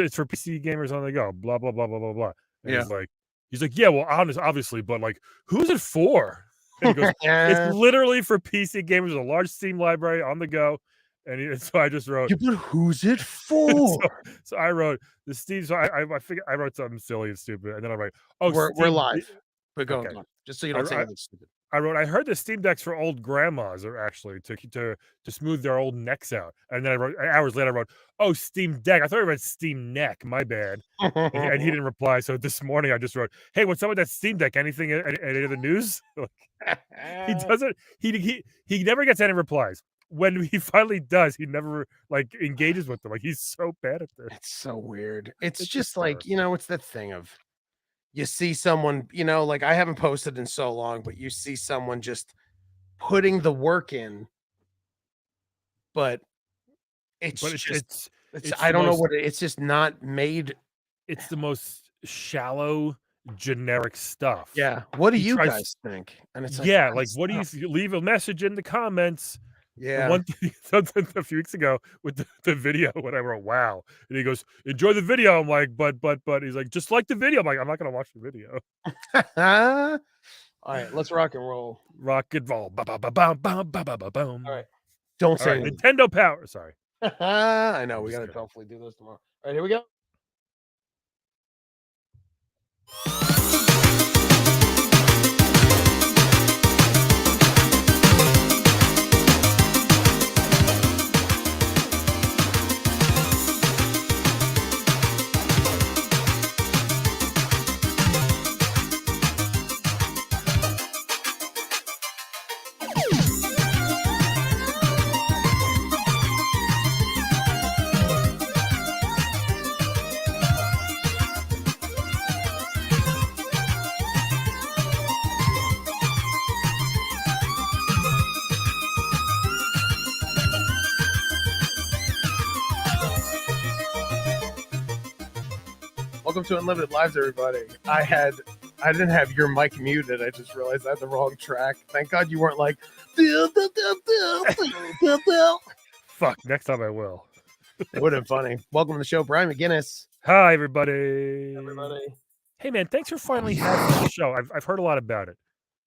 it's for PC gamers on the go, blah, blah, blah, blah, blah, blah. And Yeah. he's like, yeah, well, obviously, but like, who's it for? And he goes, it's literally for PC gamers, a large Steam library on the go. And so I just wrote, Yeah, but who's it for? so I wrote the Steam. So I figured I wrote something silly and stupid, and then I write, oh, We're Steam, live. But go okay. on. Just so you don't say anything stupid. I wrote, I heard the Steam Decks for old grandmas are actually to smooth their old necks out. And then I wrote, hours later, I wrote, oh, Steam Deck. I thought I read Steam Neck. My bad. And he didn't reply. So this morning I just wrote, hey, what's up with that Steam Deck? Anything, any of the news? He doesn't, he never gets any replies. When he finally does, he never like engages with them. Like, he's so bad at this. It's so weird. It's just like, it's that thing of, you see someone, like I haven't posted in so long, but you see someone just putting the work in, but it's I don't know what it's just not made. It's the most shallow, generic stuff. Yeah. What do you guys think? And it's like what do you leave a message in the comments? Yeah. The one thing a few weeks ago with the video when I wrote, wow. And he goes, enjoy the video. I'm like, but he's like, just like the video. I'm like, I'm not going to watch the video. All right, let's rock and roll. Rock and roll. All right. Don't say Nintendo Power. Sorry. I know. We got to hopefully do this tomorrow. All right, here we go. Welcome to Unlimited Lives, everybody. I didn't have your mic muted. I just realized I had the wrong track. Thank God you weren't like, fuck, next time I will. It would have been funny. Welcome to the show, Brian McGinnis. Hi, everybody. Hey, man, thanks for finally having me on the show. I've heard a lot about it.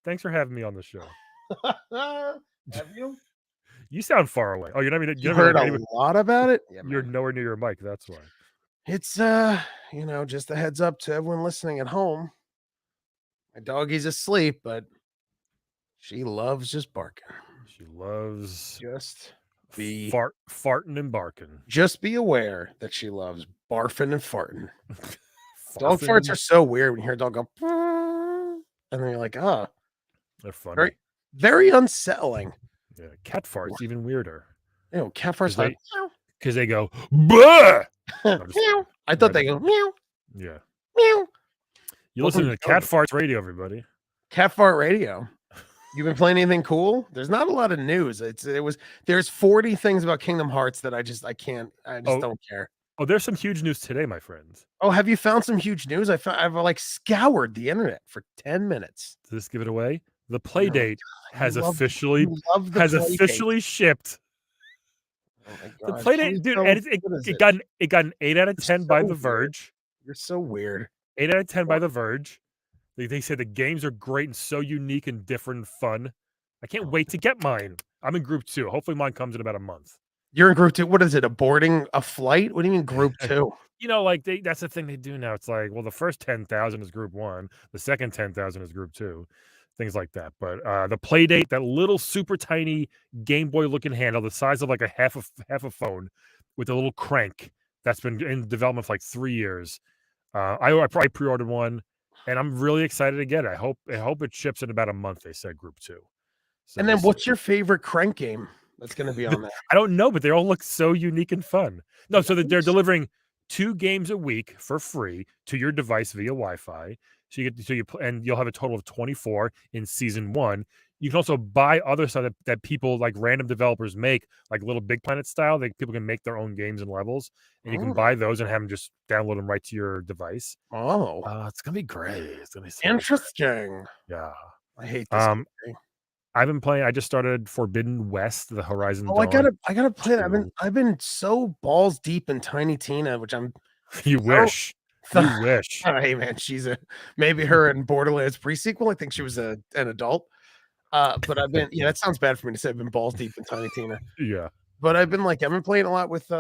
Thanks for having me on the show. Have you? You sound far away. Oh, you're not even. You heard a lot about it? Yeah, you're nowhere near your mic. That's why. It's just a heads up to everyone listening at home. My doggy's asleep, but she loves just barking. She loves just be farting and barking. Just be aware that she loves barfing and farting. Dog farts are so weird when you hear a dog go, and then you're like, oh, they're funny. Very, very unsettling. Yeah, cat farts even weirder. Ew, cat farts like because they go, bah! Meow. I thought they go meow. Yeah. Meow. You listen to Cat Farts Radio, everybody. Cat Fart Radio. You've been playing anything cool? There's not a lot of news. There's 40 things about Kingdom Hearts that I just don't care. Oh, there's some huge news today, my friends. Oh, have you found some huge news? I've like scoured the internet for 10 minutes. Does this give it away? The Playdate has officially shipped. Oh the Playdate, dude, it got an 8 out of 10 by The Verge. You're so weird. 8 out of 10 by The Verge. They said the games are great and so unique and different and fun. I can't wait to get mine. I'm in group 2. Hopefully mine comes in about a month. You're in group 2. What is it? Aborting a flight? What do you mean group 2? That's the thing they do now. It's like, well, the first 10,000 is group 1. The second 10,000 is group 2. Things like that. But the Playdate, that little super tiny Game Boy looking handle, the size of like a half a phone with a little crank that's been in development for like 3 years. I probably pre-ordered one, and I'm really excited to get it. I hope it ships in about a month. They said group 2. So and then what's your favorite crank game that's going to be on there? I don't know, but they all look so unique and fun. No, so they're delivering 2 games a week for free to your device via Wi-Fi. And you'll have a total of 24 in season 1. You can also buy other stuff that people like random developers make, like Little Big Planet style. People can make their own games and levels, and you can buy those and have them just download them right to your device. Oh, it's gonna be great. It's gonna be so interesting. Great. Yeah, I hate this. I've been playing. I just started Forbidden West, the Horizon. Oh, I gotta play that. I've been so balls deep in Tiny Tina, which I'm You wish. So, You wish. hey man, she's maybe her in Borderlands pre-sequel. I think she was an adult. But I've been that sounds bad for me to say. I've been balls deep in Tiny Tina. Yeah. But I've been playing a lot with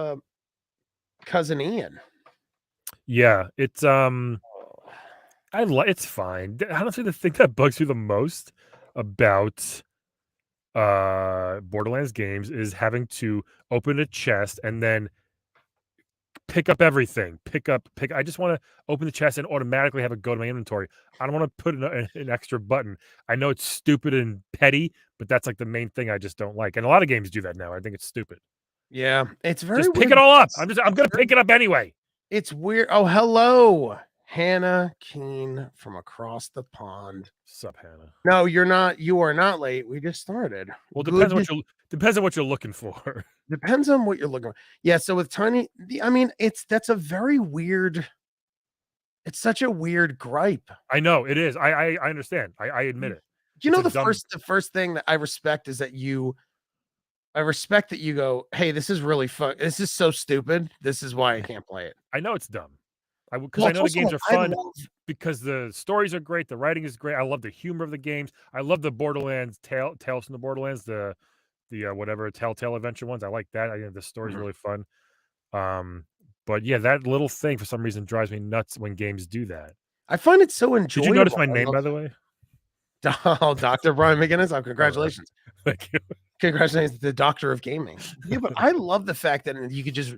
cousin Ian. Yeah. It's it's fine. Honestly, the thing that bugs me the most about Borderlands games is having to open a chest and then pick up everything. I just want to open the chest and automatically have it go to my inventory. I don't want to put an extra button. I know it's stupid and petty, but that's like the main thing I just don't like. And a lot of games do that now. I think it's stupid. Yeah, it's very Just weird. pick it all up. I'm gonna pick it up anyway. It's weird. Oh, hello, Hannah Keen from across the pond. Sup, Hannah? No, you're not. You are not late. We just started. Well, depends on what you're looking for. Depends on what you're looking for. Yeah. So with Tiny, I mean, that's a very weird. It's such a weird gripe. I know it is. I understand. I admit it. You know, the first thing that I respect is that I respect that you go, hey, this is really fun. This is so stupid. This is why I can't play it. I know it's dumb. Because I know the games are fun because the stories are great. The writing is great. I love the humor of the games. I love the Borderlands Tales from the Borderlands, the whatever Telltale Adventure ones. I like that. I think the story's really fun. But yeah, that little thing for some reason drives me nuts when games do that. I find it so enjoyable. Did you notice my name, by the way? Oh, Dr. Brian McGinnis. Oh, congratulations. Thank you. Congratulations, the doctor of gaming. Yeah, but I love the fact that you could just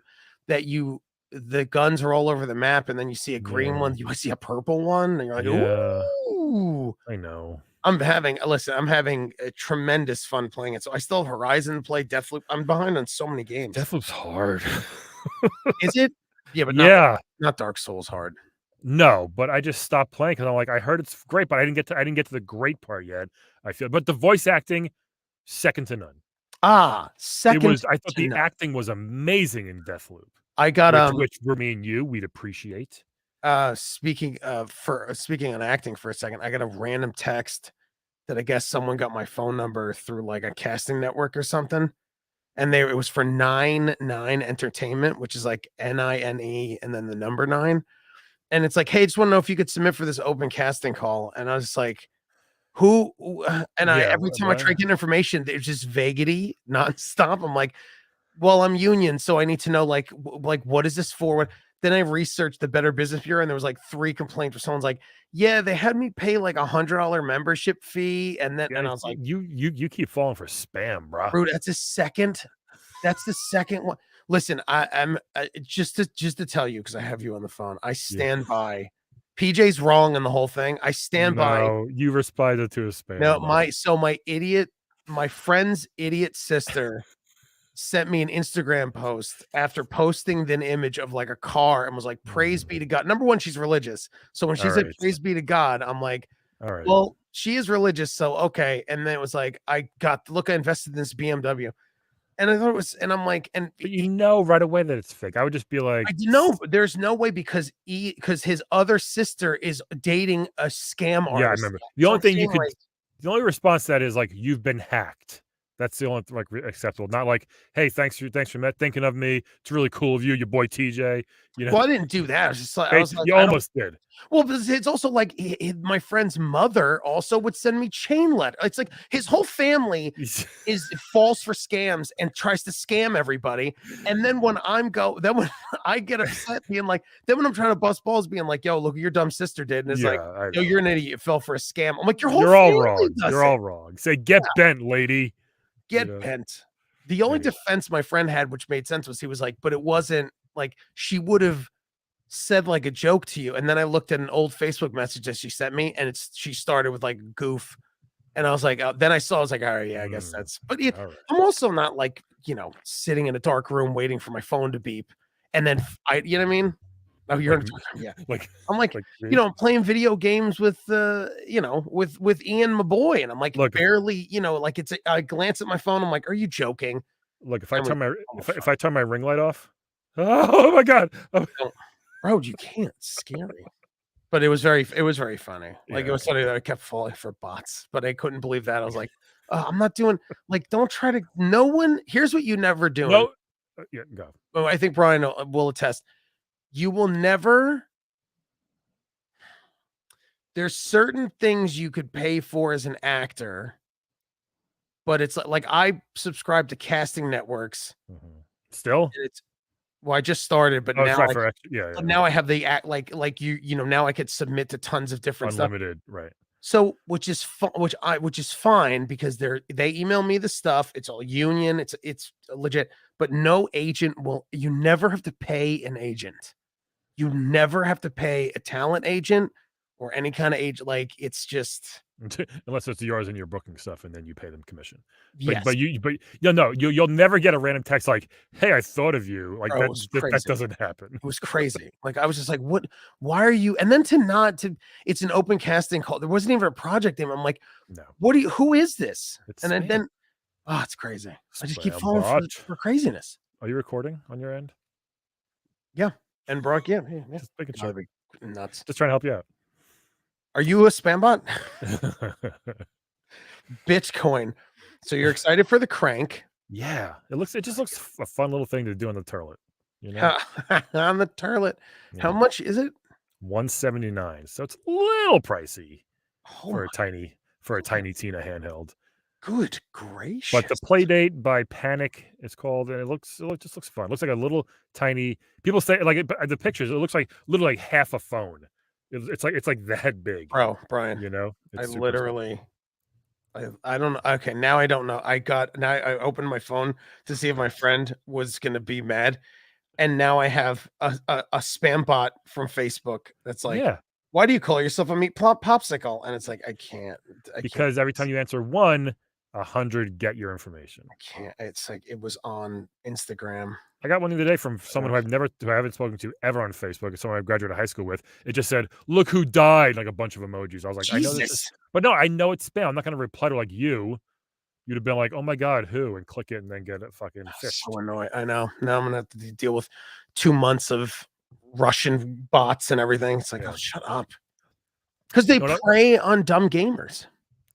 the guns are all over the map, and then you see a green one, you see a purple one, and you're like, ooh. I know. I'm having a tremendous fun playing it. So I still have Horizon to play, Deathloop. I'm behind on so many games. Deathloop's hard. Is it? Yeah, but not Dark Souls hard. No, but I just stopped playing because I'm like, I heard it's great, but I didn't get to the great part yet. I feel, but the voice acting, second to none. I thought the acting was amazing in Deathloop. I got which for me and you, we'd appreciate. Speaking on acting for a second, I got a random text that I guess someone got my phone number through like a casting network or something. And it was for 99 Entertainment, which is like NINE and then the number 9. And it's like, hey, just want to know if you could submit for this open casting call. And I was like, who? And every time I try to get information, there's just vaguity nonstop. I'm like, well, I'm union, so I need to know like what is this for? Then I researched the Better Business Bureau, and there was like 3 complaints where someone's like, yeah, they had me pay like $100 membership fee, and then and I was like, you keep falling for spam, bro. Bro, that's the second one. Listen, I'm just to tell you, because I have you on the phone. I stand by. PJ's wrong in the whole thing. I stand by. No, you responded to a spam. No, my friend's idiot sister sent me an Instagram post after posting an image of like a car and was like, praise be to God. Number one, she's religious. So when she said praise be to God, I'm like, all right, well, she is religious. So, okay. And then it was like, I invested in this BMW. And I thought it was, and I'm like, but you know right away that it's fake. I would just be like, there's no way because his other sister is dating a scam artist. Yeah, I remember. The only response to that is like, you've been hacked. That's the only like acceptable. Not like, hey, thanks for thinking of me. It's really cool of you, your boy TJ. You know, well, I didn't do that. I was just like, you almost did. Well, it's also like my friend's mother also would send me chain letter. It's like his whole family falls for scams and tries to scam everybody. And then when when I get upset, being like, then when I'm trying to bust balls, being like, yo, look what your dumb sister did, and it's like, yo, you're an idiot. You fell for a scam. I'm like, you're all wrong. You're all wrong. Say, get bent, lady. Get bent. The only defense my friend had, which made sense, was he was like, but it wasn't like she would have said like a joke to you. And then I looked at an old Facebook message that she sent me, and she started with like goof. And I was like, then I was like, all right, yeah, I guess that's, but I'm also not like, sitting in a dark room waiting for my phone to beep. And then you know what I mean? Oh, you're I'm like, I'm playing video games with with Ian, my boy, and I'm like, barely, like I glance at my phone, I'm like, are you joking? Look, if I turn my ring light off, oh my god, bro, you can't, it's scary. But it was very funny. Like it was funny that I kept falling for bots, but I couldn't believe that. I was like, I'm not doing don't try to. No one. Here's what you never do. No, go. Well, I think Brian will attest. You will never. There's certain things you could pay for as an actor, but it's like I subscribe to casting networks. Still? And it's well, I just started, but Oh, it's now right I for extra. Yeah, but yeah. now I have the act like you know, now I could submit to tons of different stuff. Unlimited, right? So, which is which is fine because they email me the stuff. It's all union. It's legit. But no agent will. You never have to pay an agent. You never have to pay a talent agent or any kind of agent. Like it's just Unless it's yours and you're booking stuff, and then you pay them commission. yes, But yeah, no, you'll never get a random text like, "Hey, I thought of you." Like bro. It was that crazy. doesn't happen. It was crazy. Like I was just like, what? Why are you? And then to not to. It's an open casting call. There wasn't even a project name. I'm like, No, what do you? Who is this? it's And spam. then oh, it's crazy. I just keep Spam falling bot. for craziness. Are you recording on your end? Yeah. And Brock, yeah. Just making sure. That'd be nuts. Just trying to help you out. Are you a spam bot? Bitcoin. So you're excited for the crank Yeah, it just looks a fun little thing to do on the turlet, you know? on the turlet. How Yeah. much is it? 179. So it's a little pricey Oh for my a tiny Tina handheld. good But gracious. the Playdate by Panic, it's called, and just looks fun. It looks like a little tiny. People say like the pictures. It looks like literally like half a phone. It's like that big. Bro, Brian, You know, I it's super literally I don't know. Okay, now I don't know. Now I opened my phone to see if my friend was gonna be mad. And now I have a spam bot from Facebook that's like, Yeah, why do you call yourself a meat popsicle? And it's like, I can't. because every time you answer one, 100 get your information. I can't. It's like it was on Instagram. I got one the other day from someone who I haven't spoken to ever on Facebook. It's someone I graduated high school with. It just said, "Look who died!" Like a bunch of emojis. I was like, I know this is, Jesus. but no, I know it's spam. I'm not going to reply to like you. You'd have been like, "Oh my god, who?" and click it and then get it fucking fished. So annoying. I know. Now I'm gonna have to deal with 2 months of Russian bots and everything. It's like, Yeah. oh, shut up. Because they No, no, prey on dumb gamers.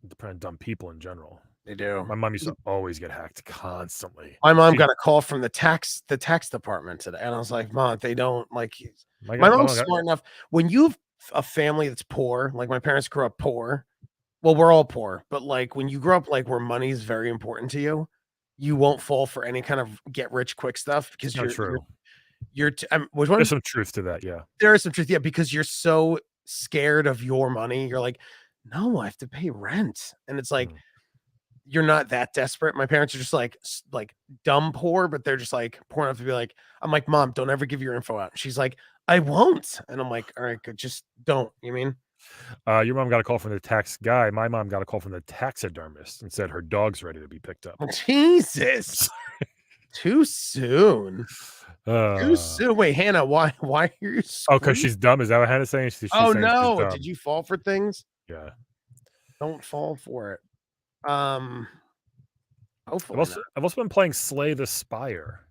depending on dumb people in general. They do. My mom used to always get hacked constantly. My mom She, got a call from the tax department today, and I was like, "Mom, they don't like." my, My my mom's mom got, smart enough. When you have a family that's poor, like my parents grew up poor. Well, we're all poor, but like when you grow up like where money is very important to you, you won't fall for any kind of get rich quick stuff because not true. which There's one? some truth to that. Yeah. There is some truth, yeah, because you're so scared of your money. You're like, no, I have to pay rent, and it's like Mm. you're not that desperate. My parents are just like dumb poor, but they're just like poor enough to be like, I'm like, Mom, don't ever give your info out. She's like, I won't. And I'm like, all right, good. Just don't. You mean? Your mom got a call from the tax guy. My mom got a call from the taxidermist and said her dog's ready to be picked up. Jesus. Too soon. Too Uh, soon. Wait, Hannah, why are you oh, because screaming? she's dumb. Is that what Hannah's saying? She's Oh saying she's no. dumb. Did you fall for things? Yeah. Don't fall for it. Hopefully not. I've also been playing Slay the Spire.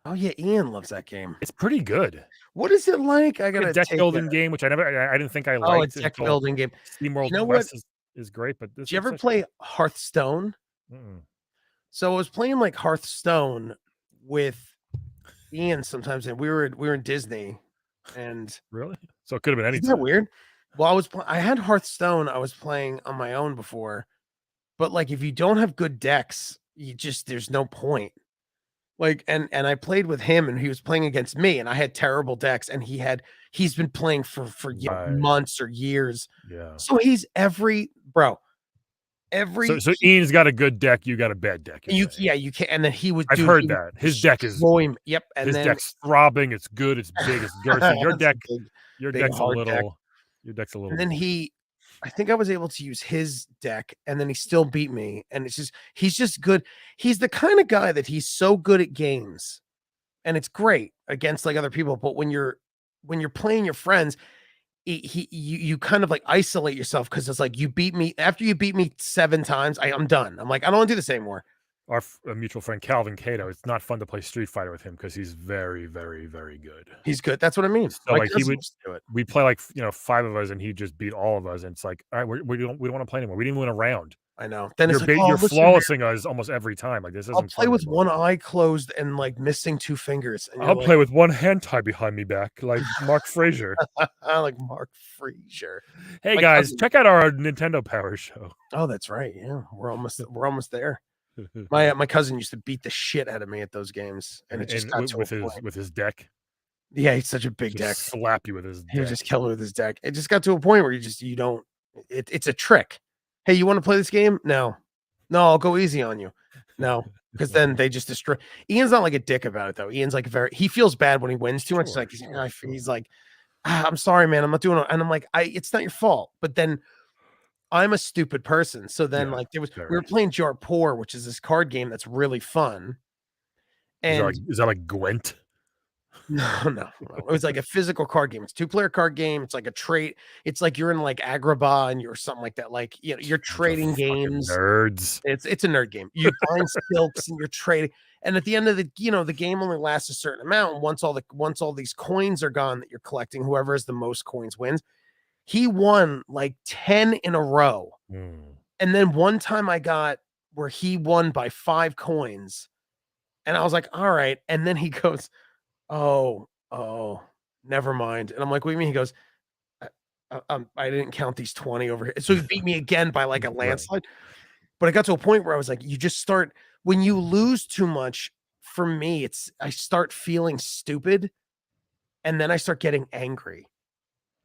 Oh yeah, Ian loves that game. It's pretty good. What is it like? I It's gotta a deck take building it. game, which I didn't think I Oh, a liked deck until building game. SteamWorld You know what? Quest is great. But this Did you ever it's play Hearthstone? mm-mm. So I was playing like Hearthstone with Ian sometimes, and we were in Disney, and Really? So it could have been isn't that anything. weird? Well, I had Hearthstone. I was playing on my own before, but like if you don't have good decks, there's no point. Like and I played with him, and he was playing against me, and I had terrible decks, and he's been playing for Right. months or years. Yeah. So he's every. So Ian's got a good deck. You got a bad deck. You can't, and then he would. I've heard that his deck is destroy me. Yep, and his then deck's throbbing. It's good. It's big. It's girthy. Your It's a deck. big- Your big deck's a hard deck. little. Your deck's a little. and then I think I was able to use his deck, and then he still beat me. And he's just good. He's the kind of guy that he's so good at games, and it's great against like other people. But when you're playing your friends, you kind of like isolate yourself because it's like you beat me after you beat me 7 times. I'm done. I'm like, I don't want to do this anymore. Our mutual friend Calvin Cato. It's not fun to play Street Fighter with him because he's very, very, very good. He's good. That's what I mean. So My like he cousin would used to do it. we play like 5 of us and he just beat all of us and it's like all right we don't want to play anymore. We didn't even win a round. I know. Then You're it's like, oh, you're listen, man, flawlessing us almost every time. Like this I'll isn't play fun with anymore. one eye closed and like missing 2 fingers. And you're I'll like, play with one hand tied behind me back, like Mark Frazier. like Mark Frazier. Hey My guys, cousin. check out our Nintendo Power Show. Oh, that's right. Yeah, we're almost there. My cousin used to beat the shit out of me at those games, and it just got to a point. with his deck. Yeah, he's such a big Just deck. slap you with his He would deck. just kill me with his deck. It just got to a point where you don't. It's a trick. Hey, you want to play this game? No, I'll go easy on you. No, because then they just destroy. Ian's not like a dick about it though. Ian's like he feels bad when he wins too much. He's like, I'm sorry, man. I'm not doing it. And I'm like, it's not your fault. But then I'm a stupid person. So then Yeah, like we very. were playing Jarpour, which is this card game that's really fun. And Is that like Gwent? no. It was like a physical card game. It's 2-player card game. It's like a trade. It's like you're in like Agrabah and you're something like that. Like, you know, you're trading games. Nerds. It's a nerd game. You find silks and you're trading. And at the end of the, the game only lasts a certain amount. And once all these coins are gone that you're collecting, whoever has the most coins wins. He won like 10 in a row. And then one time I got where he won by 5 coins. And I was like, all right. And then he goes, oh, never mind. And I'm like, what do you mean? He goes, I didn't count these 20 over here. So he beat me again by like a landslide. But I got to a point where I was like, you just start, when you lose too much, for me, I start feeling stupid. And then I start getting angry.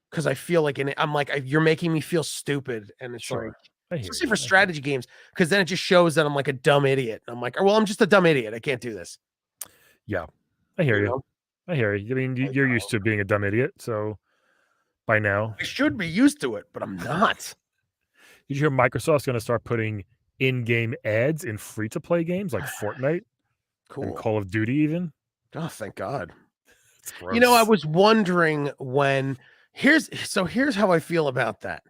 Because I feel like I'm like, you're making me feel stupid. And it's like, especially for strategy games, because then it just shows that I'm like a dumb idiot. And I'm like, well, I'm just a dumb idiot. I can't do this. Yeah, I hear you. I hear you. I mean, you're used to being a dumb idiot, so by now I should be used to it, but I'm not. Did you hear Microsoft's going to start putting in-game ads in free-to-play games like Fortnite, and Call of Duty, even? Oh, thank God. I was wondering when. Here's how I feel about that.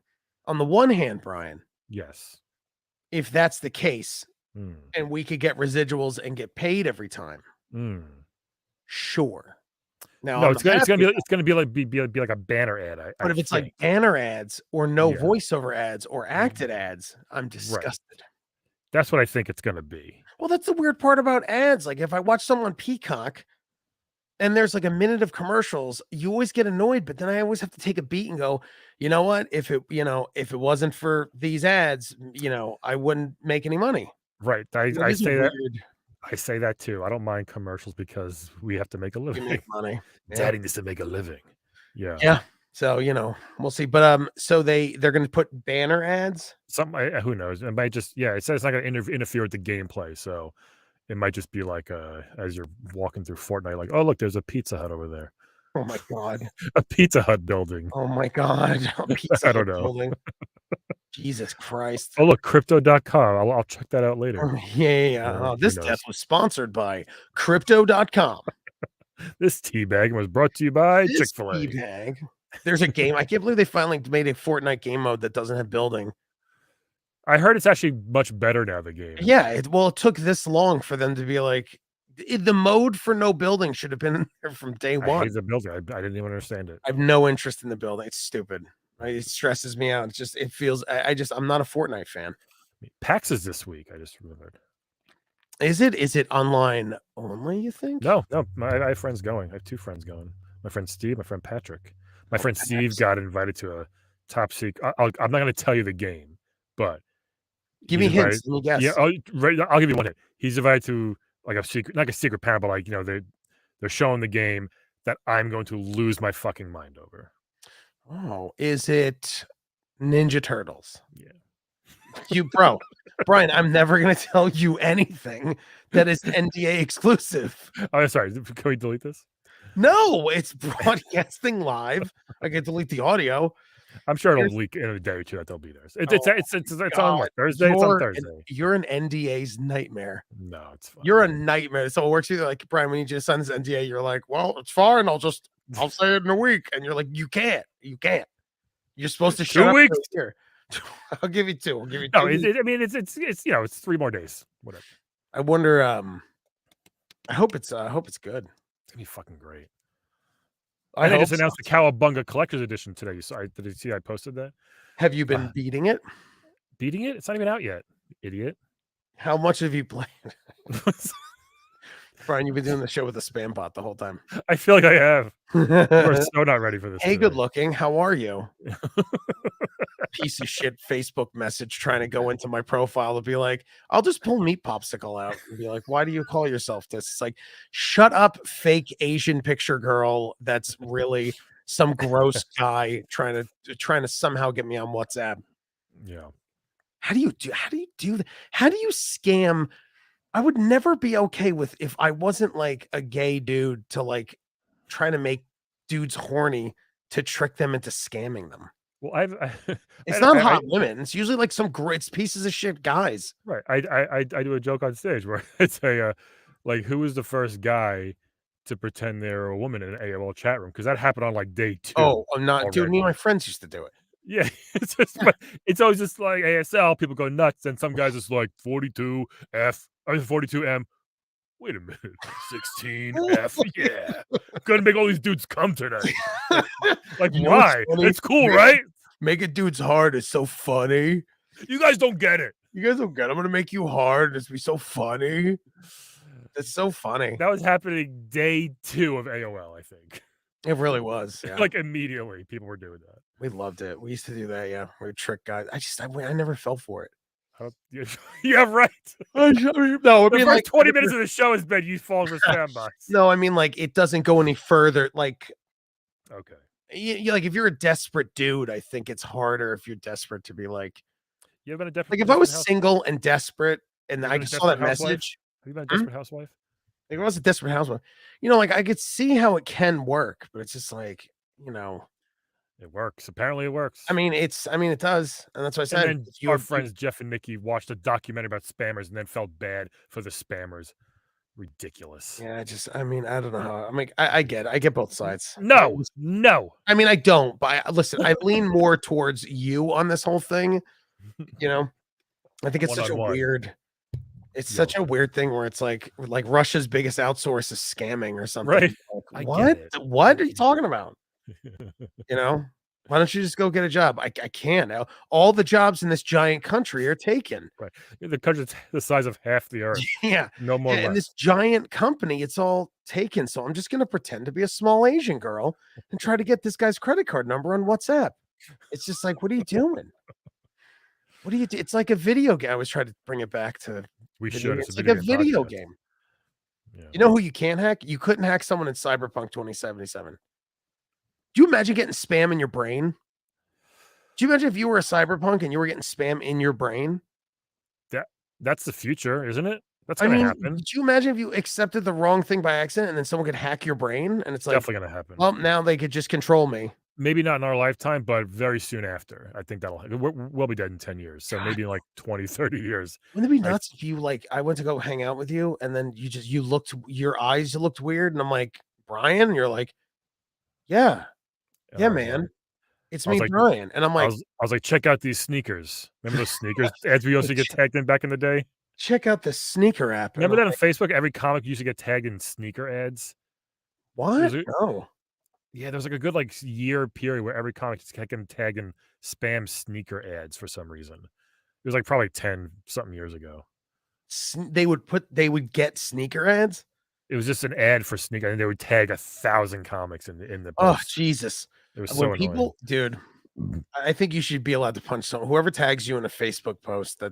On the one hand, Brian. Yes. If that's the case, and we could get residuals and get paid every time. Sure. Now, no, it's gonna be like a banner ad. But if it's like banner ads or no voiceover ads or acted ads, I'm disgusted. Right. That's what I think it's gonna be. Well, that's the weird part about ads. Like if I watch someone Peacock and there's like a minute of commercials, you always get annoyed, but then I always have to take a beat and go, you know what? If it wasn't for these ads, I wouldn't make any money. Right. I say that. I say that too. I don't mind commercials because we have to make a living. You make money. Daddy needs to make a living. Yeah. Yeah. So, we'll see. But so they're going to put banner ads. Who knows? It might just it says it's not going to interfere with the gameplay. So it might just be like as you're walking through Fortnite, like, oh look, there's a Pizza Hut over there. Oh my God. A Pizza Hut building. Oh my God. I don't know. Building. Jesus Christ. Oh look, crypto.com. I'll check that out later. Yeah. This death was sponsored by crypto.com. This teabag was brought to you by Chick-fil-A. Teabag. There's a game. I can't believe they finally made a Fortnite game mode that doesn't have building. I heard it's actually much better now, the game. Yeah. It took this long for them to be like, the mode for no building should have been in there from day one. I hate the building. I didn't even understand it. I have no interest in the building. It's stupid. It stresses me out. It feels, I'm not a Fortnite fan. PAX is this week. I just remembered. Is it online only, you think? No. I have friends going. I have 2 friends going. My friend Steve, my friend Patrick. My friend Steve got invited to a top secret. I'm not going to tell you the game, but give me hints. Let me guess. Yeah, I'll give you one hint. He's invited to like a secret, not a secret panel, but like, they're showing the game that I'm going to lose my fucking mind over. Oh, is it Ninja Turtles? Yeah. Brian, I'm never going to tell you anything that is NDA exclusive. Oh, sorry. Can we delete this? No, it's broadcasting live. I can delete the audio. I'm sure it'll leak in a day or two that they'll be there. It's on like Thursday. It's on Thursday. You're an NDA's nightmare. No, it's fine. You're a nightmare. So it works either like, Brian, we need you to sign this NDA. You're like, well, it's fine. I'll say it in a week. And you're like, you can't. You're supposed to shut 2 up weeks. Here. I'll give you 2. I'll give you 2. No, it's 3 more days. Whatever. I wonder. I hope it's good. It's gonna be fucking great. I just announced the Cowabunga Collector's Edition today. Did you see I posted that? Have you been beating it? Beating it? It's not even out yet, idiot. How much have you played? Brian, you've been doing the show with a spam bot the whole time. I feel like I have. We're so not ready for this. Hey, today. good looking. How are you? Piece of shit Facebook message trying to go into my profile to be like, I'll just pull Meat Popsicle out and be like, why do you call yourself this? It's like, shut up, fake Asian picture girl. That's really some gross guy trying to somehow get me on WhatsApp. Yeah. How do you do that? How do you scam? I would never be okay with if I wasn't like a gay dude to like try to make dudes horny to trick them into scamming them. Well, It's not hot women. It's usually like some great pieces of shit guys. Right. I do a joke on stage where it's a like, who was the first guy to pretend they're a woman in an AOL chat room? Because that happened on like day 2. Oh, I'm not, dude. Me and already. my friends used to do it. Yeah, it's just, but it's always just like ASL. People go nuts, and some guys just like 42F, or 42M. Wait a minute, 16F. Yeah, gonna make all these dudes come tonight. Like, You know what's why? funny? It's cool, right? Make a dude's hard is so funny. You guys don't get it. You guys don't get it. I'm gonna make you hard. It's be so funny. It's so funny. That was happening day 2 of AOL, I think. It really was. Yeah. Like, immediately, people were doing that. We loved it. We used to do that. Yeah, we would trick guys. I never fell for it. Yeah, right. No, I The mean, first like 20 minutes of the show has been you falling for spam bots. No, I mean, like it doesn't go any further. Like, Okay. you like if you're a desperate dude, I think it's harder if you're desperate to be like. You ever been a desperate? Like if I was single and desperate, and I just saw that message. Have you been a desperate housewife? Like if I was a desperate housewife, like I could see how it can work, but it's just like, It works. Apparently, it works. I mean, it does, and that's what I said. And then our friends Jeff and Nikki watched a documentary about spammers and then felt bad for the spammers. Ridiculous. Yeah, I mean, I don't know how. I mean, I get both sides. No. I mean, I don't. But listen, I lean more towards you on this whole thing. I think it's such a weird. It's such a weird thing where it's like Russia's biggest outsource is scamming or something. Right. Like, what? What are you talking about? Why don't you just go get a job? I can't. All the jobs in this giant country are taken. Right. The country's the size of half the earth. Yeah. No more. And this giant company, it's all taken. So I'm just going to pretend to be a small Asian girl and try to get this guy's credit card number on WhatsApp. It's just like, what are you doing? What do you do? It's like a video game. I was trying to bring it back to. We should. It's like a video game. Yeah. You know who you can't hack? You couldn't hack someone in Cyberpunk 2077. Do you imagine getting spam in your brain? Do you imagine if you were a cyberpunk and you were getting spam in your brain? That's the future, isn't it? That's going to happen. Could you imagine if you accepted the wrong thing by accident and then someone could hack your brain? And it's like, definitely going to happen. Well, now they could just control me. Maybe not in our lifetime, but very soon after. I think we'll be dead in 10 years. So maybe in like 20, 30 years. Wouldn't it be nuts if you I went to go hang out with you and then your eyes looked weird. And I'm like, Brian? And you're like, yeah. Yeah, man. It's me, Brian. And I'm like, I was like, check out these sneakers. Remember those sneakers ads we used to get tagged in back in the day? Check out the sneaker app. Remember that on Facebook? Every comic used to get tagged in sneaker ads. What? No. Yeah, there was like a good year period where every comic just kept getting tagged in spam sneaker ads for some reason. It was like probably 10 something years ago. They would get sneaker ads. It was just an ad for sneaker, and they would tag 1,000 comics in the post. Oh, Jesus. It was so annoying. Dude, I think you should be allowed to punch someone. Whoever tags you in a Facebook post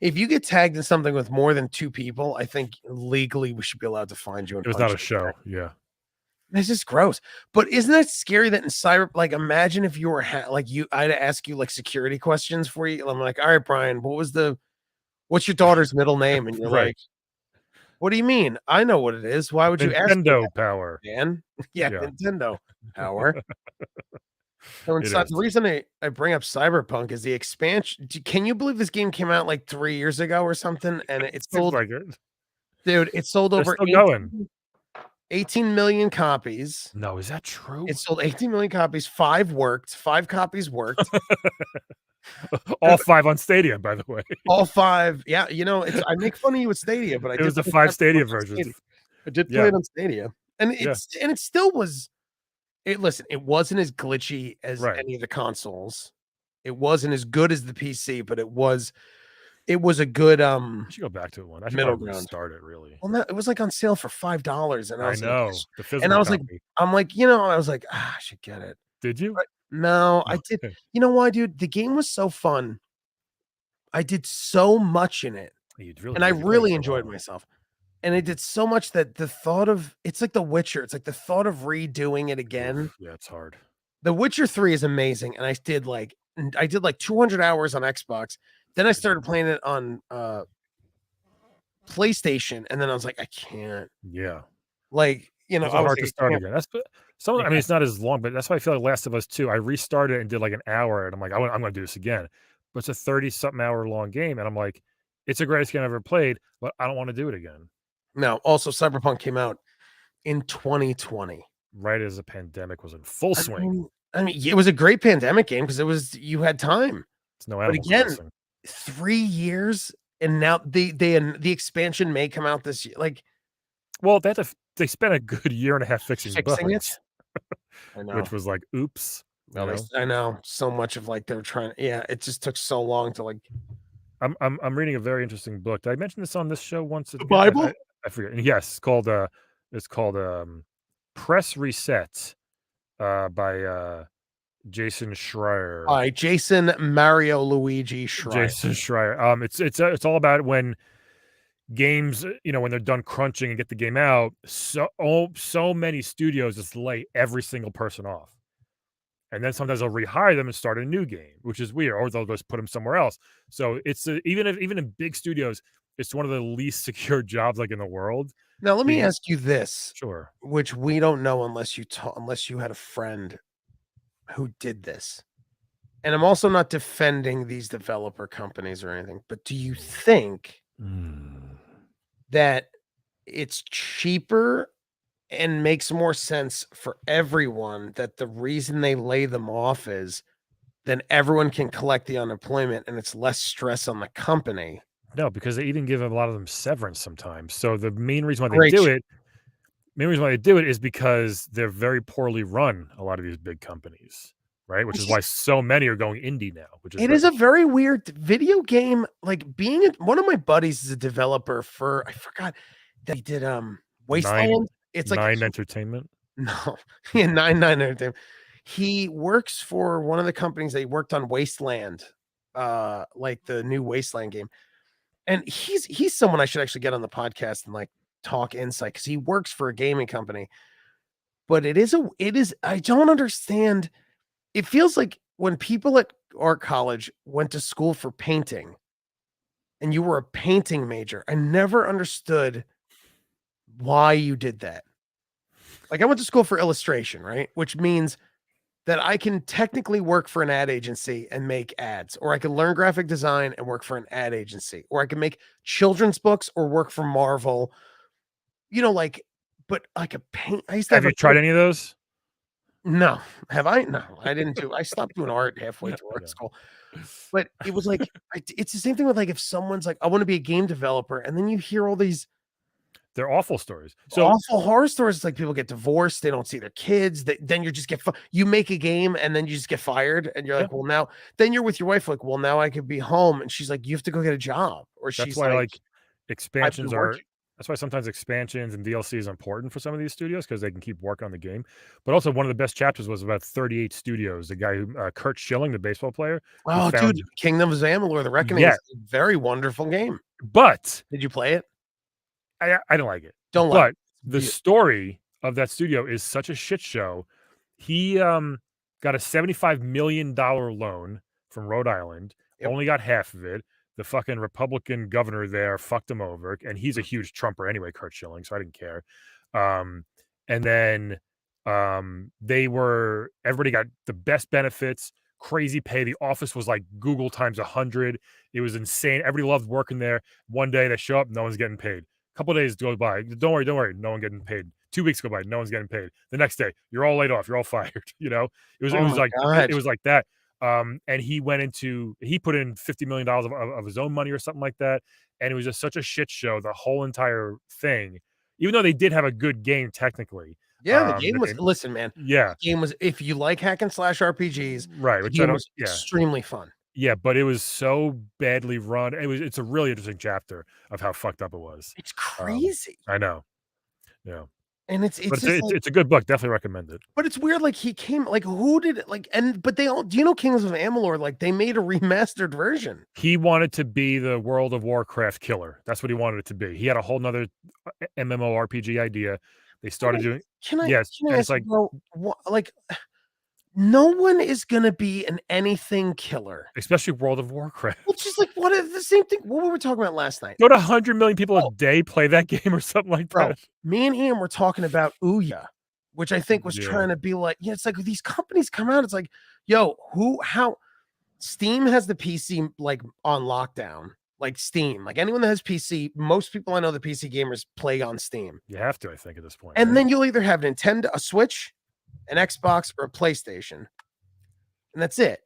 if you get tagged in something with more than 2 people, I think legally we should be allowed to find you. It was not a show. Yeah. It's just gross. But isn't that scary that in cyber, imagine if you were I'd ask you security questions for you. I'm like, all right, Brian, what's your daughter's middle name? And you're like, what do you mean? I know what it is. Why would you ask? Nintendo power, man. Yeah, Nintendo power. So the reason I bring up Cyberpunk is the expansion. Can you believe this game came out 3 years ago or something? And it's sold, dude. It sold over 18 million copies. No, is that true? It sold 18 million copies. 5 copies worked. All 5 on Stadia, by the way. All 5. Yeah, I make fun of you with Stadia, but it was the 5 Stadia versions. I did play it on Stadia, and it still was. Listen, it wasn't as glitchy as any of the consoles. It wasn't as good as the PC, but it was a good I should go back to it one. I should middle probably ground. restart it, really. Well, no, it was like on sale for $5, and I I was like, know, the and physical I was like, copy. I'm like, you know, I was like, I should get it. Did you? But no, I did. Okay. You know why, dude? The game was so fun. I did so much in it, You really and I did. You played it really for a enjoyed while. myself. And I did so much that the thought of it's like The Witcher. It's like the thought of redoing it again. Oof, yeah, it's hard. The Witcher 3 is amazing, and I did like 200 hours on Xbox. Then I started playing it on PlayStation, and then I was like, I can't. Yeah. Like, you know, Those I are was hard to like, I start can't. again. That's some. I mean, Yeah. it's not as long, but that's why I feel like Last of Us 2. I restarted and did like an hour, and I'm like, I'm going to do this again. But it's a 30-something hour long game, and I'm like, it's the greatest game I've ever played, but I don't want to do it again. No, also Cyberpunk came out in 2020. Right as the pandemic was in full swing. I mean, it was a great pandemic game because you had time. It's no But Animal again, Crossing. 3 years, and now the expansion may come out this year. Like, Well, they spent a good year and a half fixing fixing it. bugs, I know. which was like, oops. Well, I know so much of like they're trying. Yeah, it just took so long to like I'm reading a very interesting book. Did I mention this on this show once? the Bible. I forget. Yes, it's called Press Reset by Jason Schreier. By Jason Mario Luigi Schreier. Jason Schreier. It's all about when games, when they're done crunching and get the game out, so many studios just lay every single person off. And then sometimes they'll rehire them and start a new game, which is weird, or they'll just put them somewhere else. So it's even in big studios, it's one of the least secure jobs like in the world. Now, let me ask you this, Sure. which we don't know unless you had a friend who did this. And I'm also not defending these developer companies or anything, but do you think that it's cheaper and makes more sense for everyone that the reason they lay them off is then everyone can collect the unemployment and it's less stress on the company? No, because they even give a lot of them severance sometimes. So the main reason why they Great. do it is because they're very poorly run, a lot of these big companies, right? Which is why so many are going indie now, which is It is a very weird video game. Like one of my buddies is a developer for, I forgot that he did Wasteland. It's like Nine Entertainment. No, yeah, 99 Entertainment. He works for one of the companies that he worked on Wasteland, like the new Wasteland game. And he's someone I should actually get on the podcast and like talk insight because he works for a gaming company. But it is I don't understand. It feels like when people at art college went to school for painting and you were a painting major, I never understood why you did that. Like I went to school for illustration, right? Which means that I can technically work for an ad agency and make ads, or I can learn graphic design and work for an ad agency, or I can make children's books or work for Marvel. But like a paint. I used to Have you tried any of those? No. Have I? No, I didn't do. I stopped doing art halfway through art school. But it was like it's the same thing with like if someone's like, I want to be a game developer, and then you hear all these They're awful stories. So awful horror stories. It's like people get divorced, they don't see their kids. Then you just you make a game and then you just get fired, and you're like, well, now then you're with your wife, like, well, now I could be home, and she's like, you have to go get a job, or that's she's why like, expansions are. That's why sometimes expansions and DLC is important for some of these studios because they can keep working on the game. But also, one of the best chapters was about 38 Studios. The guy who Curt Schilling, the baseball player. Oh, dude, Kingdom of Amalur: The Reckoning is a very wonderful game. But did you play it? I don't like it. Don't like it. The story of that studio is such a shit show. He got a $75 million loan from Rhode Island. Only got half of it. The fucking Republican governor there fucked him over, and he's a huge Trumper anyway, Curt Schilling, so I didn't care. And then everybody got the best benefits, crazy pay. The office was like Google times 100. It was insane. Everybody loved working there. One day they show up, no one's getting paid. A couple of days go by. Don't worry, no one getting paid. 2 weeks go by, no one's getting paid. The next day, you're all laid off, you're all fired. It was like that. And he put in $50 million of his own money or something like that. And it was just such a shit show, the whole entire thing. Even though they did have a good game technically, Yeah, the game The was game, listen, man, yeah, the game was if you like hack and slash RPGs, right. the Which I game don't. was Yeah, extremely fun. yeah, but it was so badly run. It's a really interesting chapter of how fucked up it was. It's Um, crazy, I know. Yeah, and but it's just like it's a good book. Definitely recommend it. but it's weird, like, he came like, who did it like and but they all do you know Kings of Amalur, like, they made a remastered version. He wanted to be the World of Warcraft killer. That's what he wanted it to be. He had a whole 'nother MMORPG idea. They started Wait, doing can I yes, can I and it's ask you, like bro, wha like, no one is gonna be an anything killer. especially World of Warcraft. Well, just like, what is the same thing what were we talking about last night? Go to 100,000,000 people a Oh, day play that game or something like bro, that. me and Ian were talking about Ouya, which I think was Yeah, trying to be like, yeah, it's like these companies come out, it's like, yo, how Steam has the PC like on lockdown, like Steam, like anyone that has PC, most people I know the PC gamers play on Steam. you have to, I think, at this point, And right? then you'll either have Nintendo, a Switch, an Xbox, or a PlayStation, and that's it.